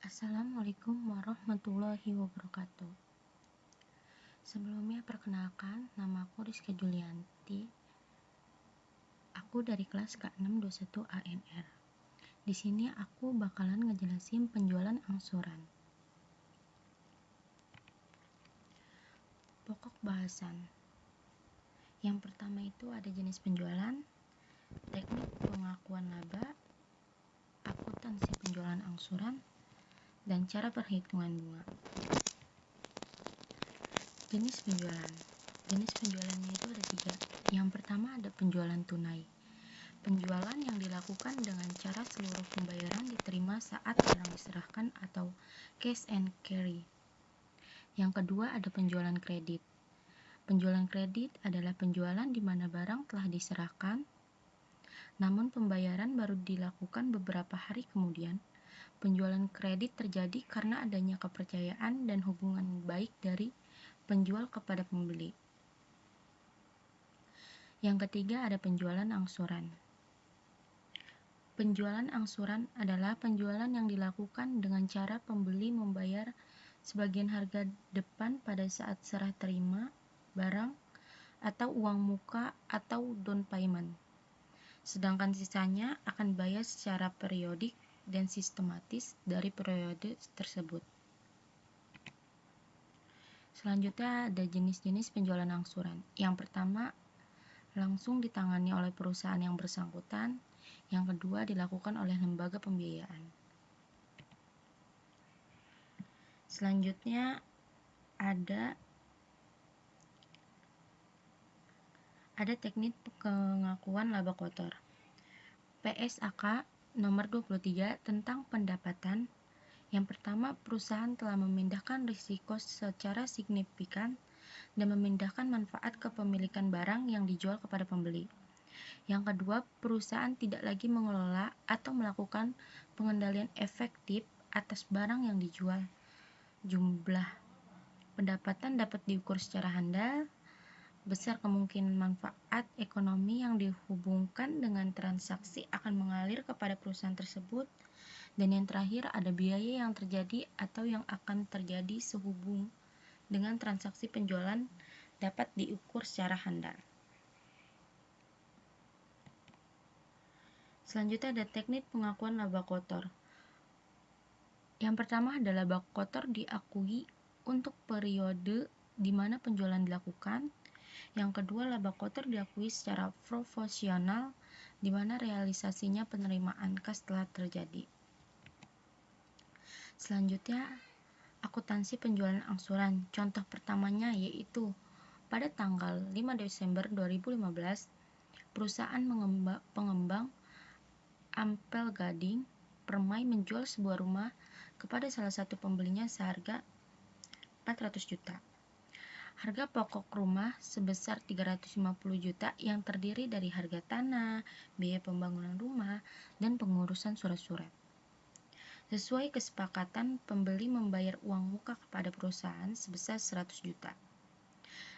Assalamualaikum warahmatullahi wabarakatuh. Sebelumnya perkenalkan, nama aku Rizka Julianti. Aku dari kelas K621 ANR. Di sini aku bakalan ngejelasin penjualan angsuran. Pokok bahasan. Yang pertama itu ada jenis penjualan, teknik pengakuan laba, akuntansi penjualan angsuran, dan cara perhitungan bunga. Jenis penjualan. Jenis penjualannya itu ada 3. Yang pertama ada penjualan tunai. Penjualan yang dilakukan dengan cara seluruh pembayaran diterima saat barang diserahkan atau cash and carry. Yang kedua ada penjualan kredit. Penjualan kredit adalah penjualan di mana barang telah diserahkan, namun pembayaran baru dilakukan beberapa hari kemudian. Penjualan kredit terjadi karena adanya kepercayaan dan hubungan baik dari penjual kepada pembeli. Yang ketiga ada penjualan angsuran. Penjualan angsuran adalah penjualan yang dilakukan dengan cara pembeli membayar sebagian harga depan pada saat serah terima barang atau uang muka atau down payment. Sedangkan sisanya akan bayar secara periodik dan sistematis dari periode tersebut. Selanjutnya ada jenis-jenis penjualan angsuran. Yang pertama, langsung ditangani oleh perusahaan yang bersangkutan. Yang kedua, dilakukan oleh lembaga pembiayaan. Selanjutnya ada teknik pengakuan laba kotor. PSAK nomor 23 tentang pendapatan. Yang pertama, perusahaan telah memindahkan risiko secara signifikan dan memindahkan manfaat kepemilikan barang yang dijual kepada pembeli. Yang kedua, perusahaan tidak lagi mengelola atau melakukan pengendalian efektif atas barang yang dijual. Jumlah pendapatan dapat diukur secara handal. Besar kemungkinan manfaat ekonomi yang dihubungkan dengan transaksi akan mengalir kepada perusahaan tersebut. Dan yang terakhir, ada biaya yang terjadi atau yang akan terjadi sehubung dengan transaksi penjualan dapat diukur secara handal. Selanjutnya ada teknik pengakuan laba kotor. Yang pertama adalah laba kotor diakui untuk periode di mana penjualan dilakukan. Yang kedua, laba kotor diakui secara proporsional di mana realisasinya penerimaan kas telah terjadi. Selanjutnya, akuntansi penjualan angsuran. Contoh pertamanya yaitu pada tanggal 5 Desember 2015, perusahaan pengembang Ampel Gading Permai menjual sebuah rumah kepada salah satu pembelinya seharga 400 juta. Harga pokok rumah sebesar 350 juta yang terdiri dari harga tanah, biaya pembangunan rumah, dan pengurusan surat-surat. Sesuai kesepakatan, pembeli membayar uang muka kepada perusahaan sebesar 100 juta.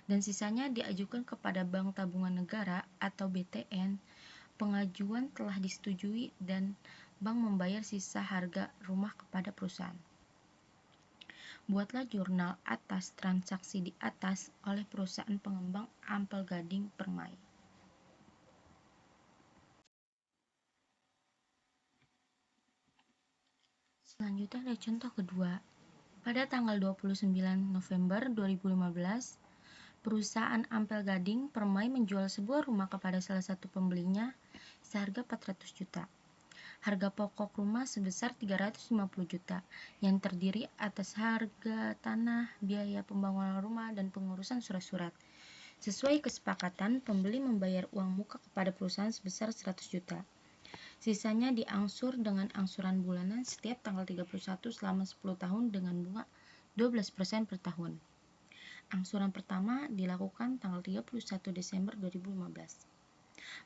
Dan sisanya diajukan kepada Bank Tabungan Negara atau BTN. Pengajuan telah disetujui dan bank membayar sisa harga rumah kepada perusahaan. Buatlah jurnal atas transaksi di atas oleh perusahaan pengembang Ampel Gading Permai. Selanjutnya ada contoh kedua. Pada tanggal 29 November 2015, perusahaan Ampel Gading Permai menjual sebuah rumah kepada salah satu pembelinya seharga 400 juta. Harga pokok rumah sebesar 350 juta yang terdiri atas harga tanah, biaya pembangunan rumah, dan pengurusan surat-surat. Sesuai kesepakatan, pembeli membayar uang muka kepada perusahaan sebesar 100 juta. Sisanya diangsur dengan angsuran bulanan setiap tanggal 31 selama 10 tahun dengan bunga 12% per tahun. Angsuran pertama dilakukan tanggal 31 Desember 2015.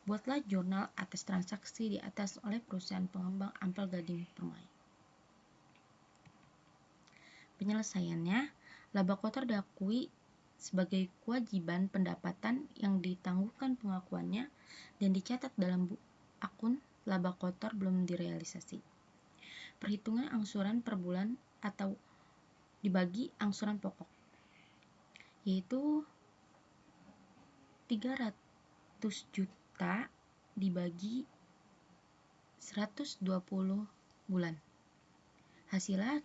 Buatlah jurnal atas transaksi di atas oleh perusahaan pengembang Ampel Gading Permai. Penyelesaiannya, laba kotor diakui sebagai kewajiban pendapatan yang ditangguhkan pengakuannya dan dicatat dalam akun laba kotor belum direalisasi. perhitungan angsuran per bulan atau dibagi angsuran pokok, yaitu 300 juta dibagi 120 bulan. Hasilnya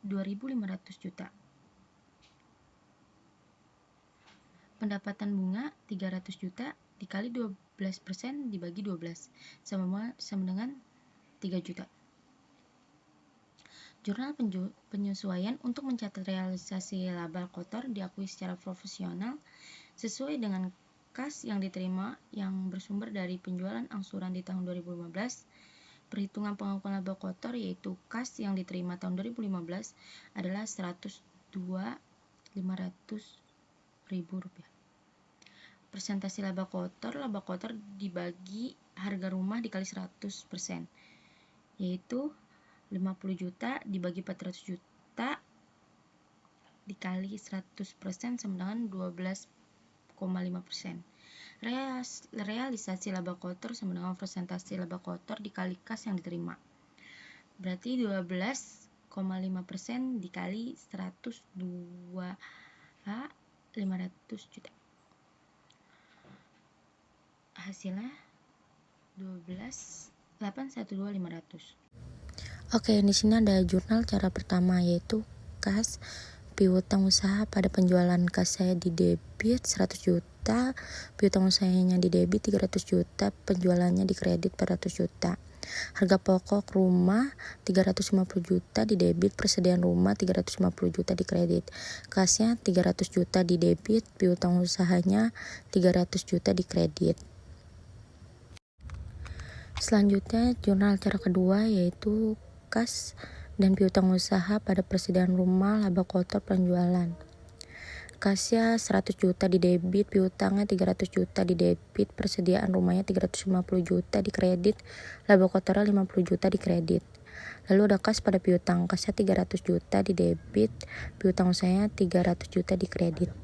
2.500 juta. Pendapatan bunga 300 juta dikali 12% dibagi 12 sama dengan 3 juta. Jurnal penyesuaian untuk mencatat realisasi laba kotor diakui secara profesional sesuai dengan kas yang diterima yang bersumber dari penjualan angsuran di tahun 2015. Perhitungan pengakuan laba kotor yaitu kas yang diterima tahun 2015 adalah 102.500.000 rupiah. Persentase laba kotor dibagi harga rumah dikali 100%, yaitu 50 juta dibagi 400 juta dikali 100% sama dengan 12,5%. Realisasi laba kotor sama dengan persentase laba kotor dikali kas yang diterima. Berarti 12,5% dikali 102.500 juta. Hasilnya 812.500. Oke, di sini ada jurnal cara pertama yaitu kas piutang usaha pada penjualan kas saya di debit 100 juta, piutang usahanya di debit 300 juta, penjualannya di kredit 400 juta. Harga pokok rumah 350 juta di debit, persediaan rumah 350 juta di kredit. Kasnya 300 juta di debit, piutang usahanya 300 juta di kredit. Selanjutnya jurnal cara kedua yaitu kas dan piutang usaha pada persediaan rumah laba kotor penjualan. Kasnya 100 juta di debit, piutangnya 300 juta di debit, persediaan rumahnya 350 juta di kredit, laba kotornya 50 juta di kredit. Lalu ada kas pada piutang, kasnya 300 juta di debit, piutang usahanya 300 juta di kredit.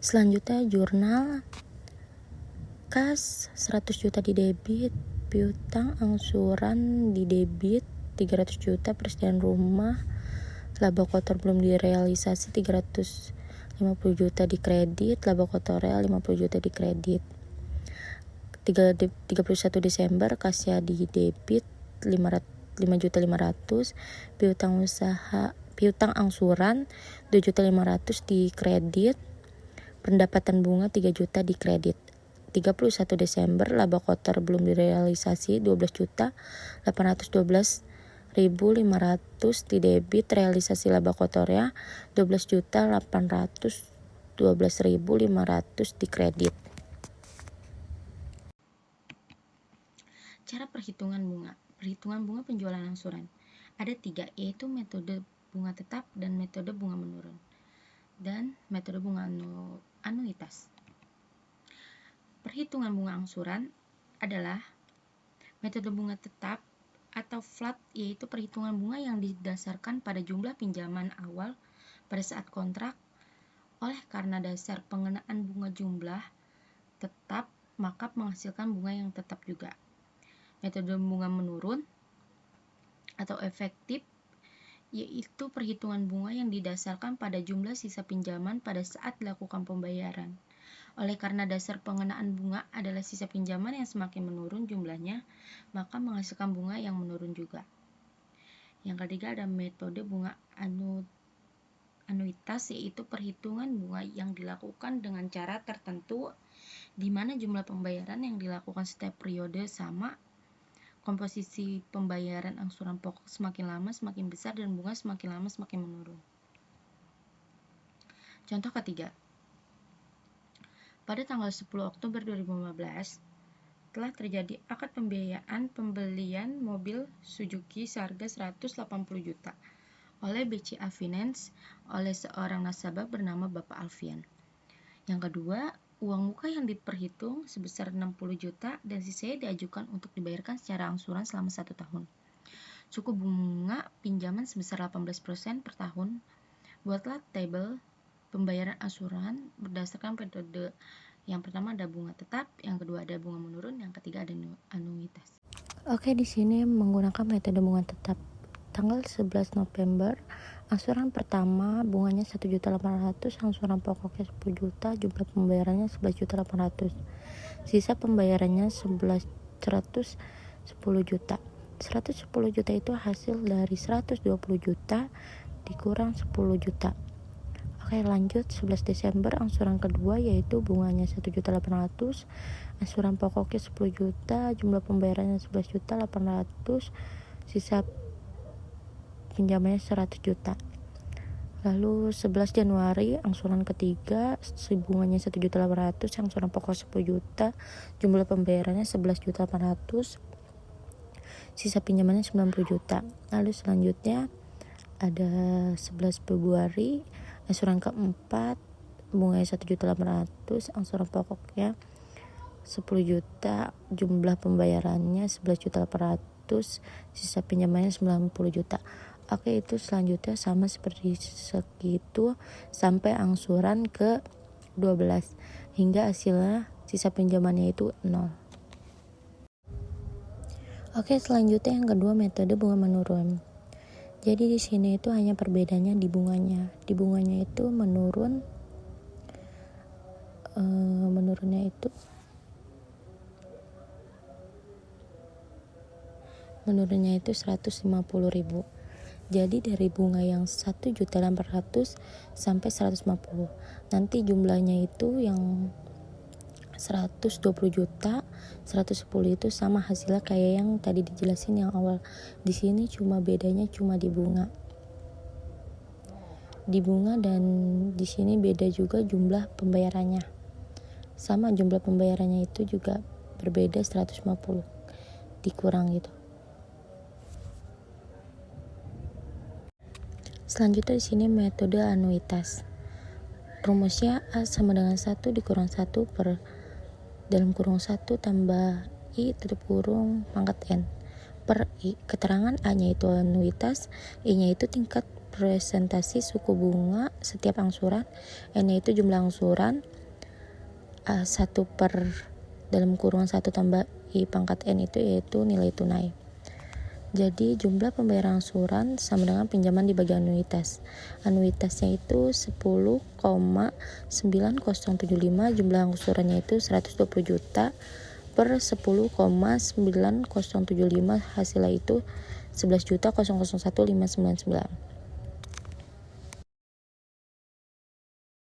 Selanjutnya jurnal kas 100 juta di debit, piutang angsuran di debit 300 juta, persediaan rumah laba kotor belum direalisasi 350 juta di kredit, laba kotornya 50 juta di kredit. 31 Desember kasnya di debit 5.500.000, piutang angsuran 2.500.000 di kredit, pendapatan bunga 3 juta di kredit. 31 Desember laba kotor belum direalisasi 12.812.500 di debit, realisasi laba kotornya 12.812.500 di kredit. Cara perhitungan bunga. Perhitungan bunga penjualan angsuran. Ada 3, yaitu metode bunga tetap dan metode bunga menurun dan metode bunga anuitas. Perhitungan bunga angsuran adalah metode bunga tetap atau flat, yaitu perhitungan bunga yang didasarkan pada jumlah pinjaman awal pada saat kontrak. Oleh karena dasar pengenaan bunga jumlah tetap, maka menghasilkan bunga yang tetap juga. Metode bunga menurun atau efektif yaitu perhitungan bunga yang didasarkan pada jumlah sisa pinjaman pada saat dilakukan pembayaran. Oleh karena dasar pengenaan bunga adalah sisa pinjaman yang semakin menurun jumlahnya, maka menghasilkan bunga yang menurun juga. Yang ketiga ada metode bunga anuitas, yaitu perhitungan bunga yang dilakukan dengan cara tertentu di mana jumlah pembayaran yang dilakukan setiap periode sama, komposisi pembayaran angsuran pokok semakin lama semakin besar dan bunga semakin lama semakin menurun. Contoh ketiga. Pada tanggal 10 Oktober 2015, telah terjadi akad pembiayaan pembelian mobil Suzuki seharga 180 juta oleh BCA Finance oleh seorang nasabah bernama Bapak Alfian. Yang kedua, uang muka yang diperhitung sebesar 60 juta dan sisanya diajukan untuk dibayarkan secara angsuran selama 1 tahun. Suku bunga pinjaman sebesar 18% per tahun. Buatlah tabel pembayaran angsuran berdasarkan metode. Yang pertama ada bunga tetap, yang kedua ada bunga menurun, yang ketiga ada anuitas. Oke, di sini menggunakan metode bunga tetap. Tanggal 11 November, angsuran pertama bunganya 1.800.000, angsuran pokoknya 10 juta, jumlah pembayarannya 11.800.000. Sisa pembayarannya 110 juta. 110 juta itu hasil dari 120 juta dikurang 10 juta. Oke, lanjut 11 Desember angsuran kedua yaitu bunganya 1.800.000, angsuran pokoknya 10 juta, jumlah pembayarannya 11.800.000, sisa pinjamannya 100 juta. Lalu 11 Januari angsuran ketiga bunganya 1.800.000, angsuran pokok 10 juta, jumlah pembayarannya 11.800.000, sisa pinjamannya 90 juta. Lalu selanjutnya ada 11 Februari angsuran keempat bunganya 1.800.000, angsuran pokoknya 10 juta, jumlah pembayarannya 11.800.000, sisa pinjamannya 90 juta. Oke, itu selanjutnya sama seperti segitu sampai angsuran ke 12 hingga hasilnya sisa pinjamannya itu 0. Oke, selanjutnya yang kedua metode bunga menurun. Jadi di sini itu hanya perbedaannya di bunganya. Di bunganya itu menurunnya itu 150.000. Jadi dari bunga yang 1.800.000 sampai 150. Nanti jumlahnya itu yang 120 juta, 110 itu sama hasilnya kayak yang tadi dijelasin yang awal. Di sini cuma bedanya cuma di bunga. Di bunga dan di sini beda juga jumlah pembayarannya. Sama jumlah pembayarannya itu juga berbeda 150 dikurang gitu. Selanjutnya di sini metode anuitas. Rumusnya A sama dengan 1 dikurang 1 per dalam kurung 1 tambah I tutup kurung pangkat N per I. Keterangan A-nya itu anuitas, I-nya itu tingkat presentasi suku bunga setiap angsuran, N-nya itu jumlah angsuran, A1 per dalam kurung 1 tambah I pangkat N itu yaitu nilai tunai. Jadi jumlah pembayaran angsuran sama dengan pinjaman dibagi anuitas. Anuitasnya itu 10,9075, jumlah angsurannya itu 120 juta per 10,9075, hasilnya itu 11.001.599.